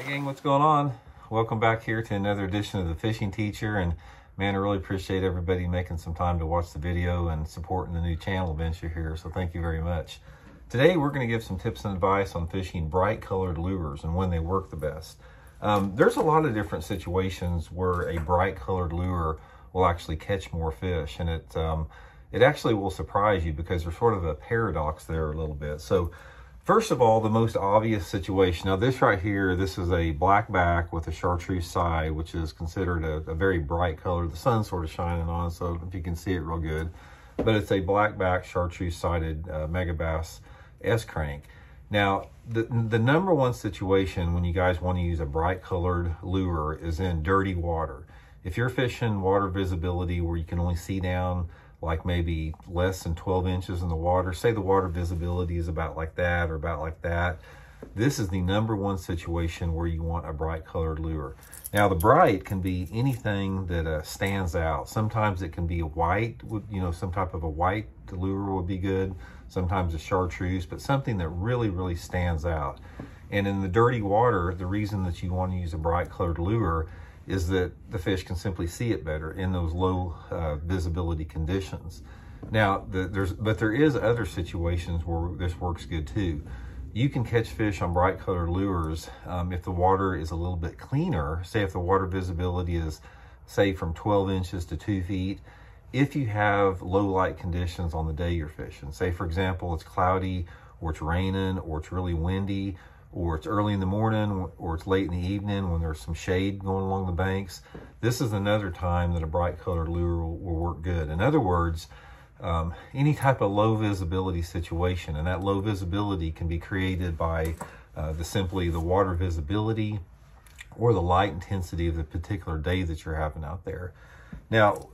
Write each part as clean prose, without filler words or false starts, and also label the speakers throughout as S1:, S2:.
S1: Gang, what's going on? Welcome back here to another edition of The Fishing Teacher. And man, I really appreciate everybody making some time to watch the video and supporting the new channel venture here. So thank you very much. Today, we're going to give some tips and advice on fishing bright colored lures and when they work the best. There's a lot of different situations where a bright colored lure will actually catch more fish. And it actually will surprise you because there's sort of a paradox there a little bit. So first of all, the most obvious situation. Now this right here, this is a black back with a chartreuse side, which is considered a very bright color. The sun's sort of shining on, so if you can see it real good. But it's a black back chartreuse sided Megabass S-crank. Now, the number one situation when you guys want to use a bright colored lure is in dirty water. If you're fishing water visibility where you can only see down like maybe less than 12 inches in the water, say the water visibility is about like that or about like that, this is the number one situation where you want a bright colored lure. Now the bright can be anything that stands out. Sometimes it can be a white, some type of a white lure would be good. Sometimes a chartreuse, but something that really stands out. And in the dirty water, the reason that you want to use a bright colored lure is that the fish can simply see it better in those low visibility conditions. Now, there is other situations where this works good too. You can catch fish on bright colored lures if the water is a little bit cleaner. Say if the water visibility is, say, from 12 inches to 2 feet, if you have low light conditions on the day you're fishing. Say, for example, it's cloudy, or it's raining, or it's really windy, or it's early in the morning, or it's late in the evening when there's some shade going along the banks. This is another time that a bright colored lure will work good. In other words, any type of low visibility situation, and that low visibility can be created by simply the water visibility or the light intensity of the particular day that you're having out there. Now,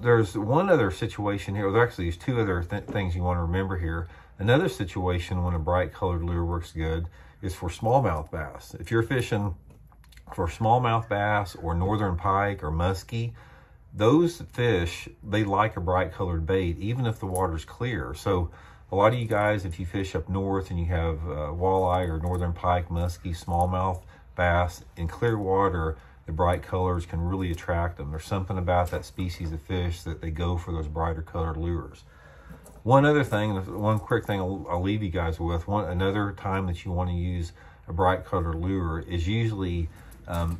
S1: there's one other situation here. Well, actually, there's two other things you want to remember here. Another situation when a bright colored lure works good is for smallmouth bass. If you're fishing for smallmouth bass or northern pike or muskie, those fish, they like a bright colored bait, even if the water's clear. So a lot of you guys, if you fish up north and you have walleye or northern pike, muskie, smallmouth bass in clear water, the bright colors can really attract them. There's something about that species of fish that they go for those brighter colored lures. One other thing, one quick thing I'll leave you guys with, another time that you want to use a bright colored lure is usually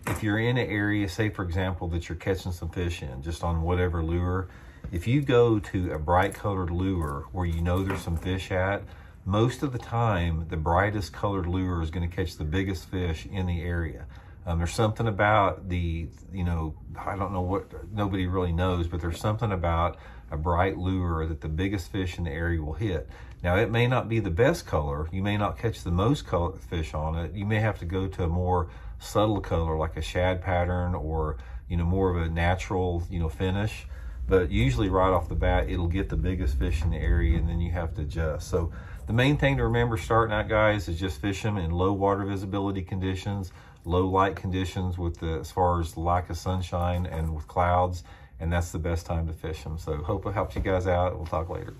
S1: if you're in an area, say for example, that you're catching some fish in, just on whatever lure. If you go to a bright colored lure where you know there's some fish at, most of the time, the brightest colored lure is going to catch the biggest fish in the area. There's something about I don't know what, nobody really knows, but there's something about a bright lure that the biggest fish in the area will hit. Now, it may not be the best color. You may not catch the most color fish on it. You may have to go to a more subtle color, like a shad pattern or, more of a natural, finish. But usually right off the bat, it'll get the biggest fish in the area, and then you have to adjust. So the main thing to remember starting out, guys, is just fish them in low water visibility conditions, low light conditions as far as the lack of sunshine and with clouds, and that's the best time to fish them. So hope it helps you guys out. We'll talk later.